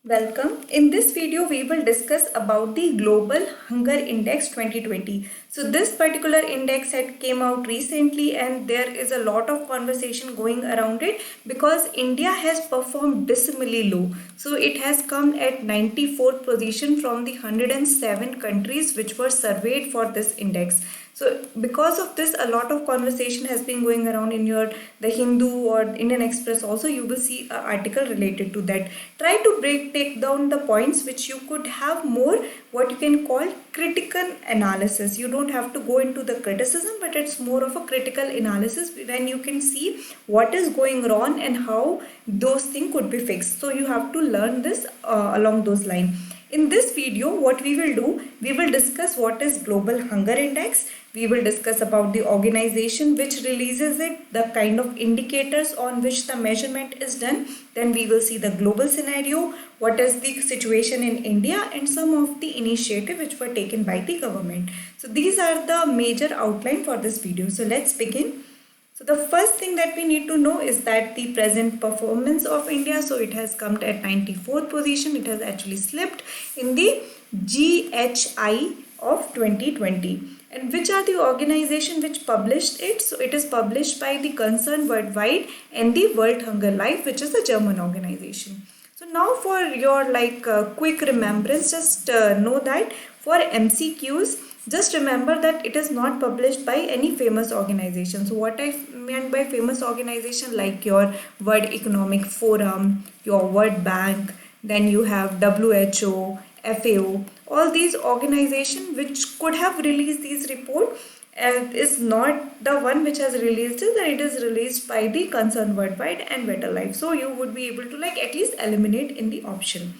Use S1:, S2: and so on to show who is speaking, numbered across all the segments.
S1: Welcome. In this video, we will discuss about the Global Hunger Index 2020. So this particular index had came out recently and there is a lot of conversation going around it because India has performed dismally low. So it has come at 94th position from the 107 countries which were surveyed for this index. So because of this, a lot of conversation has been going around in your the Hindu or Indian Express. Also, you will see an article related to that. Try to take down the points which you could have more what you can call critical analysis. You don't have to go into the criticism, but it's more of a critical analysis when you can see what is going wrong and how those things could be fixed. So you have to learn this along those lines. In this video, what we will do, we will discuss what is Global Hunger Index. We will discuss about the organization which releases it, the kind of indicators on which the measurement is done. Then we will see the global scenario, what is the situation in India and some of the initiatives which were taken by the government. So these are the major outline for this video. So let's begin. So the first thing that we need to know is that the present performance of India, so it has come at 94th position. It has actually slipped in the GHI of 2020. And which are the organization which published it? So it is published by the Concern Worldwide and the World Hunger Life, which is a German organization. So now for your quick remembrance, just know that for MCQs, just remember that it is not published by any famous organization. So what I meant by famous organization, like your World Economic Forum, your World Bank, then you have WHO, FAO, all these organizations which could have released these report is not the one which has released it, and it is released by the Concern Worldwide and Better Life. So you would be able to at least eliminate in the option.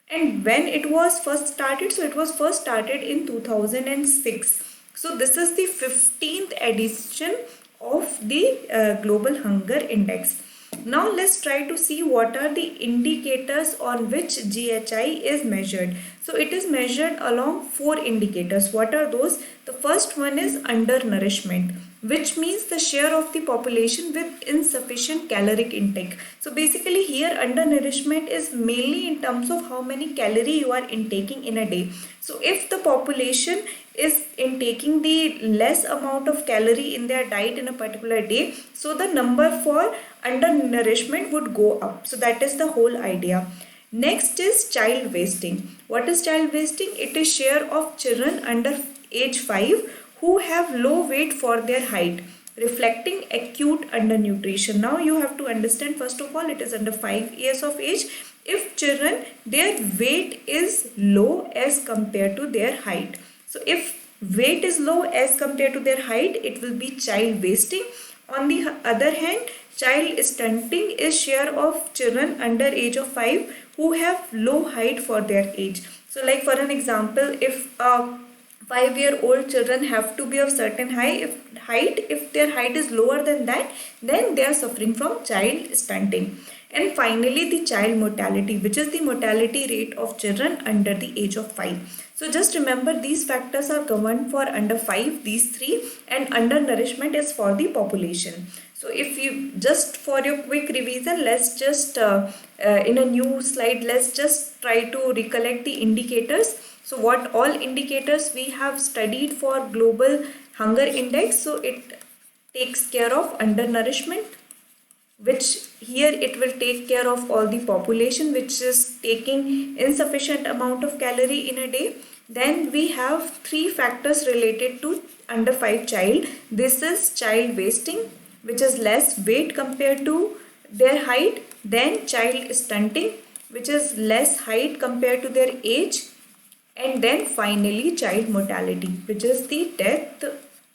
S1: And when it was first started, so it was first started in 2006. So this is the 15th edition of the Global Hunger Index. Now let's try to see what are the indicators on which GHI is measured. So it is measured along 4 indicators. What are those? The first one is undernourishment, which means the share of the population with insufficient caloric intake. So basically here undernourishment is mainly in terms of how many calorie you are intaking in a day. So if the population is intaking the less amount of calorie in their diet in a particular day, so the number for undernourishment would go up. So that is the whole idea. Next is child wasting. What is child wasting? It is share of children under age 5 who have low weight for their height, reflecting acute undernutrition. Now you have to understand, first of all, it is under 5 years of age. If children, their weight is low as compared to their height. So if weight is low as compared to their height, it will be child wasting. On the other hand, child stunting is share of children under age of 5 who have low height for their age. So like for an example, if 5-year-old children have to be of certain height, if their height is lower than that, then they are suffering from child stunting. And finally, the child mortality, which is the mortality rate of children under the age of 5. So just remember, these factors are governed for under 5, these 3, and undernourishment is for the population. So if you just for your quick revision, let's just in a new slide, let's just try to recollect the indicators. So what all indicators we have studied for Global Hunger Index? So it takes care of undernourishment, which here it will take care of all the population which is taking insufficient amount of calorie in a day. Then we have 3 factors related to under 5 child. This is child wasting, which is less weight compared to their height. Then child stunting, which is less height compared to their age. And then finally child mortality, which is the death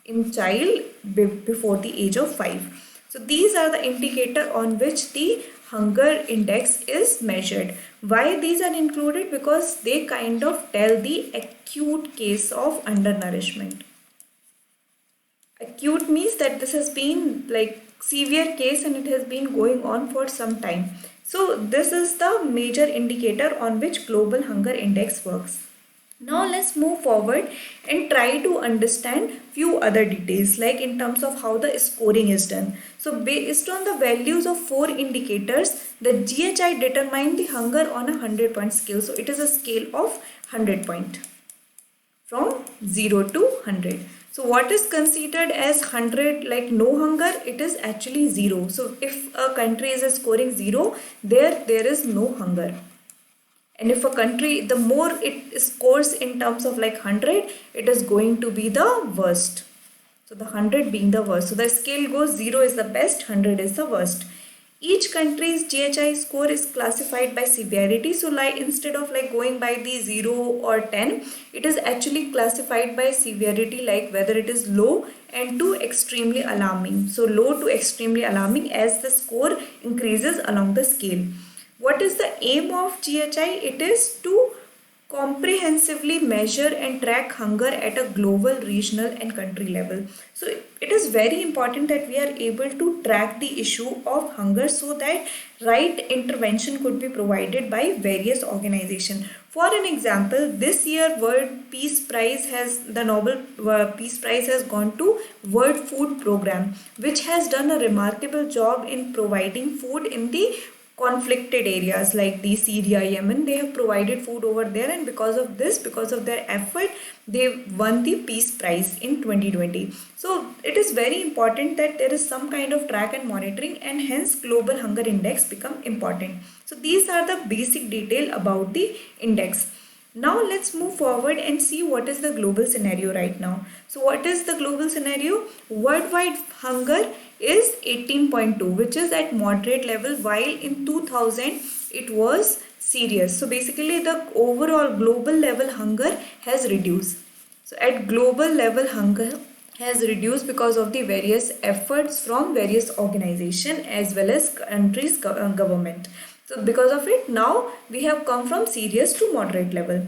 S1: in child before the age of 5. So these are the indicator on which the hunger index is measured. Why these are included? Because they kind of tell the acute case of undernourishment. Acute means that this has been like severe case and it has been going on for some time. So this is the major indicator on which Global Hunger Index works. Now let's move forward and try to understand few other details, like in terms of how the scoring is done. So based on the values of four indicators, the GHI determine the hunger on a 100-point scale. So it is a scale of 100 point from 0 to 100. So what is considered as 100, like no hunger? It is actually 0. So if a country is scoring 0, there is no hunger. And if a country, the more it scores in terms of like 100, it is going to be the worst. So the 100 being the worst. So the scale goes 0 is the best, 100 is the worst. Each country's GHI score is classified by severity. So like instead of like going by the 0 or 10, it is actually classified by severity, like whether it is low and to extremely alarming. So low to extremely alarming as the score increases along the scale. What is the aim of GHI? It is to comprehensively measure and track hunger at a global, regional and country level. So it is very important that we are able to track the issue of hunger so that right intervention could be provided by various organizations. For an example, this year the Nobel Peace Prize has gone to World Food Program, which has done a remarkable job in providing food in the conflicted areas like the Syria, Yemen. They have provided food over there, and because of this, because of their effort, they won the Peace Prize in 2020. So it is very important that there is some kind of track and monitoring, and hence Global Hunger Index become important. So these are the basic detail about the index. Now let's move forward and see what is the global scenario right now. So what is the global scenario? Worldwide hunger is 18.2, which is at moderate level, while in 2000 it was serious. So basically the overall global level hunger has reduced. So at global level hunger has reduced because of the various efforts from various organizations as well as countries' government. So because of it, now we have come from serious to moderate level.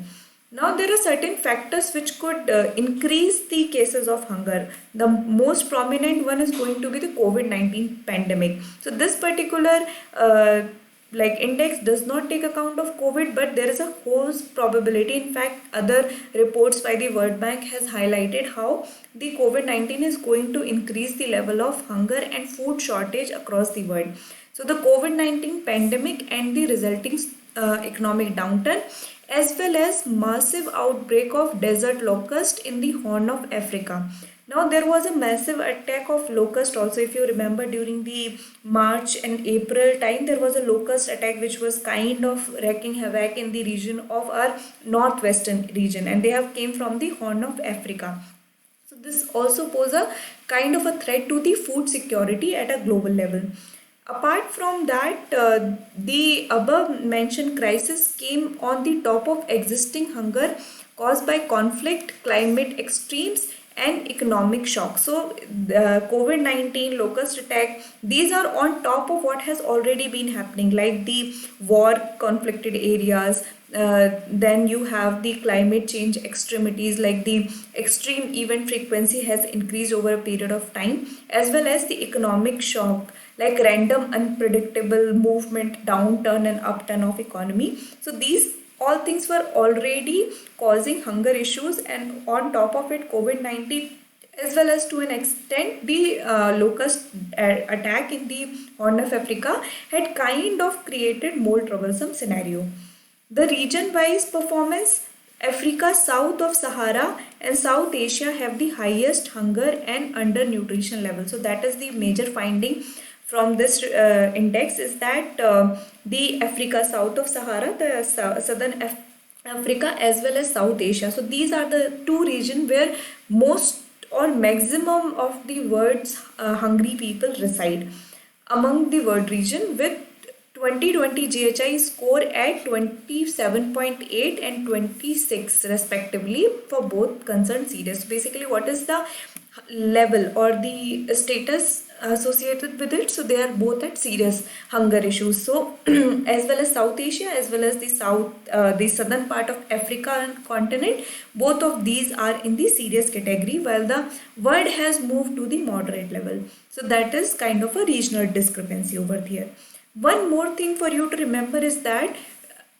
S1: Now there are certain factors which could increase the cases of hunger. The most prominent one is going to be the COVID-19 pandemic. So this particular index does not take account of COVID, but there is a host probability. In fact, other reports by the World Bank has highlighted how the COVID-19 is going to increase the level of hunger and food shortage across the world. So the COVID-19 pandemic and the resulting economic downturn, as well as massive outbreak of desert locust in the Horn of Africa. Now there was a massive attack of locust also. If you remember, during the March and April time, there was a locust attack which was kind of wreaking havoc in the region of our northwestern region, and they have came from the Horn of Africa. So this also poses a kind of a threat to the food security at a global level. Apart from that, the above mentioned crisis came on the top of existing hunger caused by conflict, climate extremes and economic shock. So the COVID-19, locust attack, these are on top of what has already been happening, like the war conflicted areas. Then you have the climate change extremities, like the extreme event frequency has increased over a period of time, as well as the economic shock, like random unpredictable movement, downturn and upturn of economy. So these all things were already causing hunger issues, and on top of it COVID-19, as well as to an extent the locust attack in the Horn of Africa had kind of created more troublesome scenario. The region-wise performance, Africa south of Sahara and South Asia have the highest hunger and undernutrition level. So that is the major finding from this index, is that the Africa south of Sahara, the southern Africa as well as South Asia. So these are the two regions where most or maximum of the world's hungry people reside. Among the world region, with 2020 GHI score at 27.8 and 26 respectively for both concerned series. Basically, what is the level or the status associated with it? So they are both at serious hunger issues. So as well as South Asia as well as the southern part of Africa continent, both of these are in the serious category, while the world has moved to the moderate level. So that is kind of a regional discrepancy over here. One more thing for you to remember is that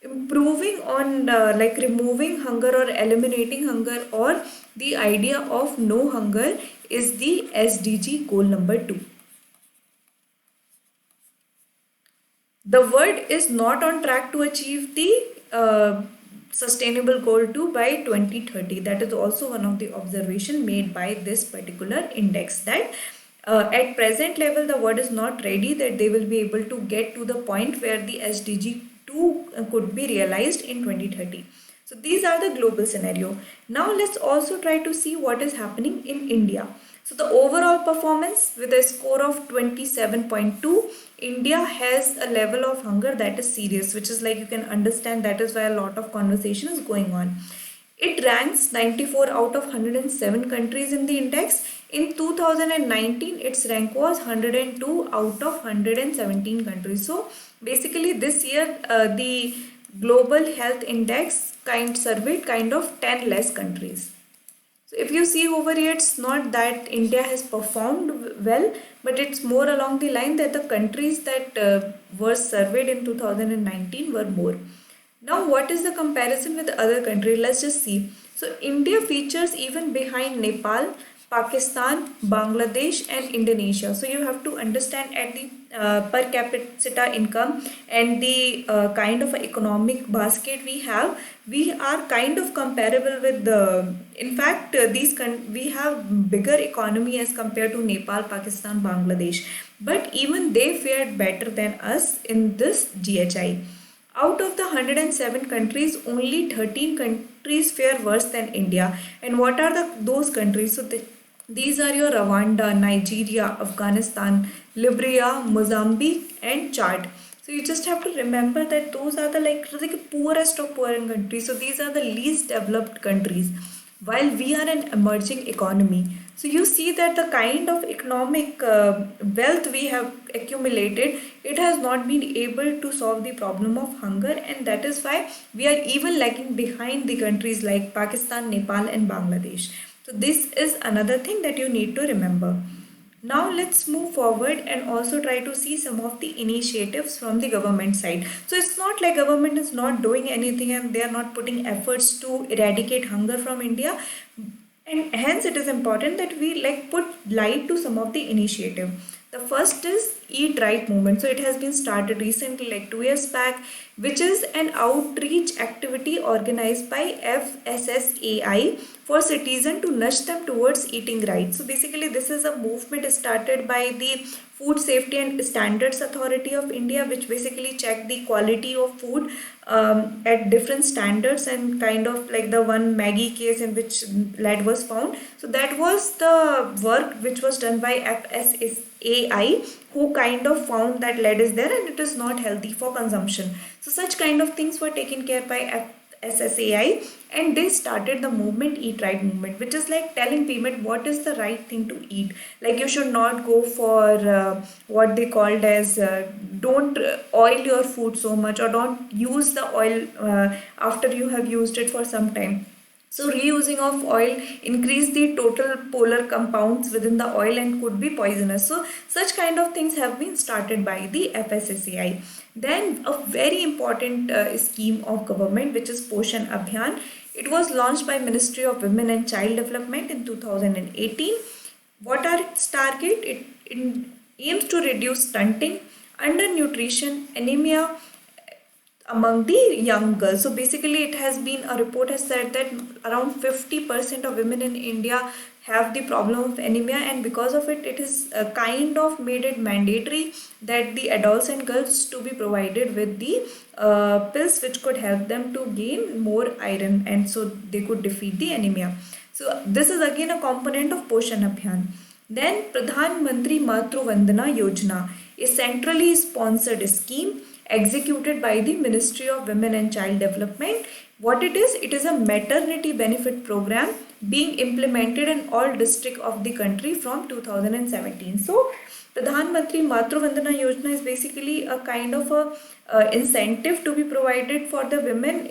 S1: improving on like removing hunger or eliminating hunger, or the idea of no hunger, is the SDG goal number 2. The world is not on track to achieve the sustainable goal 2 by 2030. That is also one of the observation made by this particular index, that at present level the world is not ready that they will be able to get to the point where the SDG 2 could be realized in 2030. So these are the global scenario. Now let's also try to see what is happening in India. So the overall performance with a score of 27.2, India has a level of hunger that is serious, which is like you can understand that is why a lot of conversation is going on. It ranks 94 out of 107 countries in the index. In 2019, its rank was 102 out of 117 countries. So basically this year the Global Health Index surveyed kind of 10 less countries. So if you see over here, it's not that India has performed well, but it's more along the line that the countries that were surveyed in 2019 were more. Now, what is the comparison with other countries? Let's just see. So, India features even behind Nepal, Pakistan, Bangladesh, and Indonesia. So, you have to understand at the per capita income and the kind of economic basket we are kind of comparable with the. In fact, we have bigger economy as compared to Nepal, Pakistan, Bangladesh, but even they fared better than us in this GHI. Out of the 107 countries, only 13 countries fare worse than India. And what are those countries? So these are your Rwanda, Nigeria, Afghanistan, Libya, Mozambique, and Chad. So you just have to remember that those are the like poorest of poor countries. So these are the least developed countries, while we are an emerging economy. So you see that the kind of economic wealth we have accumulated, it has not been able to solve the problem of hunger, and that is why we are even lagging behind the countries like Pakistan, Nepal, and Bangladesh. So this is another thing that you need to remember. Now let's move forward and also try to see some of the initiatives from the government side. So it's not like government is not doing anything and they are not putting efforts to eradicate hunger from India. And hence it is important that we put light to some of the initiative. The first is Eat Right movement. So it has been started recently, like 2 years back, which is an outreach activity organized by FSSAI for citizens to nudge them towards eating right. So basically this is a movement started by the Food Safety and Standards Authority of India, which basically check the quality of food at different standards, and kind of like the one Maggie case in which lead was found. So that was the work which was done by FSSAI, who kind of found that lead is there and it is not healthy for consumption. So such kind of things were taken care by FSSAI, and they started the movement, Eat Right movement, which is like telling people what is the right thing to eat. Like you should not go for what they called as don't oil your food so much, or don't use the oil after you have used it for some time. So reusing of oil increase the total polar compounds within the oil and could be poisonous. So such kind of things have been started by the FSSAI. Then a very important scheme of government, which is Poshan Abhiyan. It was launched by Ministry of Women and Child Development in 2018. What are its target? It aims to reduce stunting, undernutrition, anemia among the young girls. So basically it has been, a report has said that around 50% of women in India have the problem of anemia, and because of it, it is kind of made it mandatory that the adults and girls to be provided with the pills which could help them to gain more iron, and so they could defeat the anemia. So this is again a component of Poshan Abhiyan. Then Pradhan Mantri Matru Vandana Yojana, a centrally sponsored scheme executed by the Ministry of Women and Child Development. What it is a maternity benefit program being implemented in all districts of the country from 2017. So Pradhan Mantri Matru Vandana Yojana is basically a kind of a incentive to be provided for the women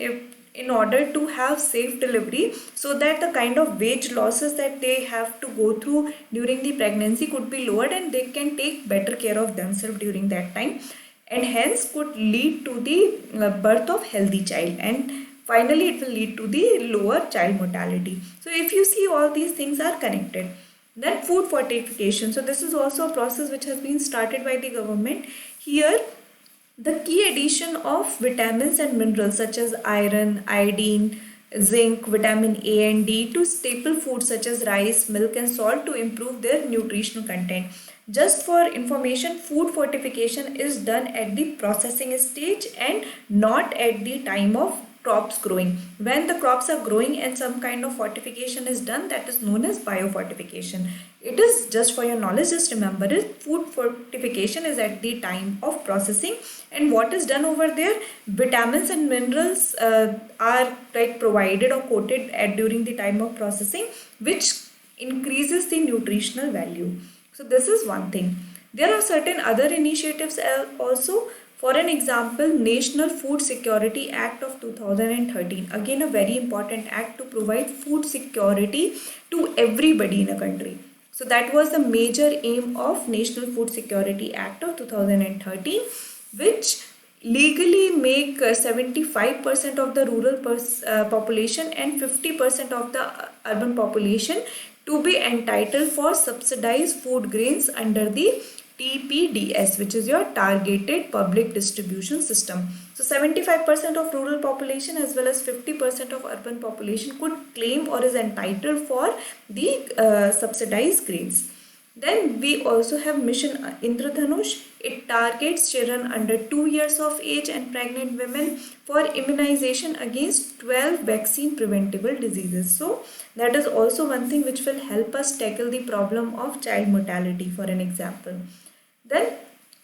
S1: in order to have safe delivery, so that the kind of wage losses that they have to go through during the pregnancy could be lowered and they can take better care of themselves during that time. and hence could lead to the birth of healthy child, and finally it will lead to the lower child mortality. So if you see, all these things are connected. Then food fortification. So this is also a process which has been started by the government. Here the key addition of vitamins and minerals such as iron, iodine, zinc, vitamin A and D to staple foods such as rice, milk and salt to improve their nutritional content. Just for information, food fortification is done at the processing stage and not at the time of crops growing. When the crops are growing and some kind of fortification is done, that is known as biofortification. It is, just for your knowledge, just remember it, food fortification is at the time of processing. And what is done over there, vitamins and minerals are like provided or coated at during the time of processing, which increases the nutritional value. So this is one thing. There are certain other initiatives also. For an example, National Food Security Act of 2013, again a very important act to provide food security to everybody in a country. So that was the major aim of National Food Security Act of 2013, which legally make 75% of the rural population and 50% of the urban population to be entitled for subsidized food grains under the TPDS, which is your Targeted Public Distribution System. So 75% of rural population as well as 50% of urban population could claim or is entitled for the subsidized grains. Then we also have Mission Indradhanush. It targets children under 2 years of age and pregnant women for immunization against 12 vaccine preventable diseases. So that is also one thing which will help us tackle the problem of child mortality, for an example. Then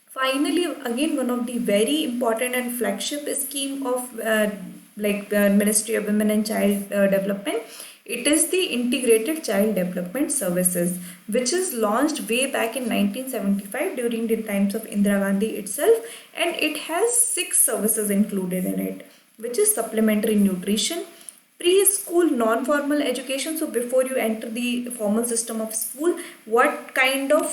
S1: finally, again, one of the very important and flagship scheme of Ministry of Women and Child Development, it is the Integrated Child Development Services, which is launched way back in 1975 during the times of Indira Gandhi itself, and it has 6 services included in it, which is supplementary nutrition, preschool non-formal education. So before you enter the formal system of school, what kind of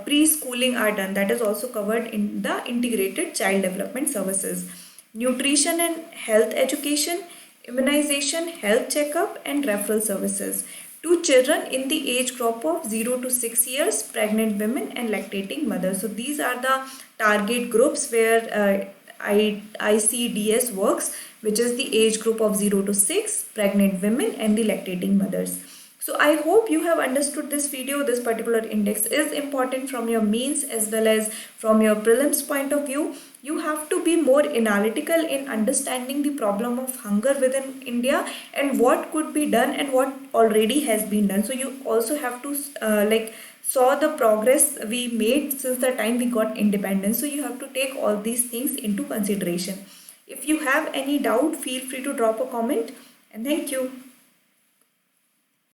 S1: preschooling are done, that is also covered in the Integrated Child Development Services. Nutrition and health education, immunization, health checkup and referral services to children in the age group of 0 to 6 years, pregnant women and lactating mothers. So these are the target groups where ICDS works, which is the age group of 0 to 6, pregnant women and the lactating mothers. So I hope you have understood this video. This particular index is important from your mains as well as from your prelims point of view. You have to be more analytical in understanding the problem of hunger within India and what could be done and what already has been done. So you also have to saw the progress we made since the time we got independence. So you have to take all these things into consideration. If you have any doubt, feel free to drop a comment, and thank you.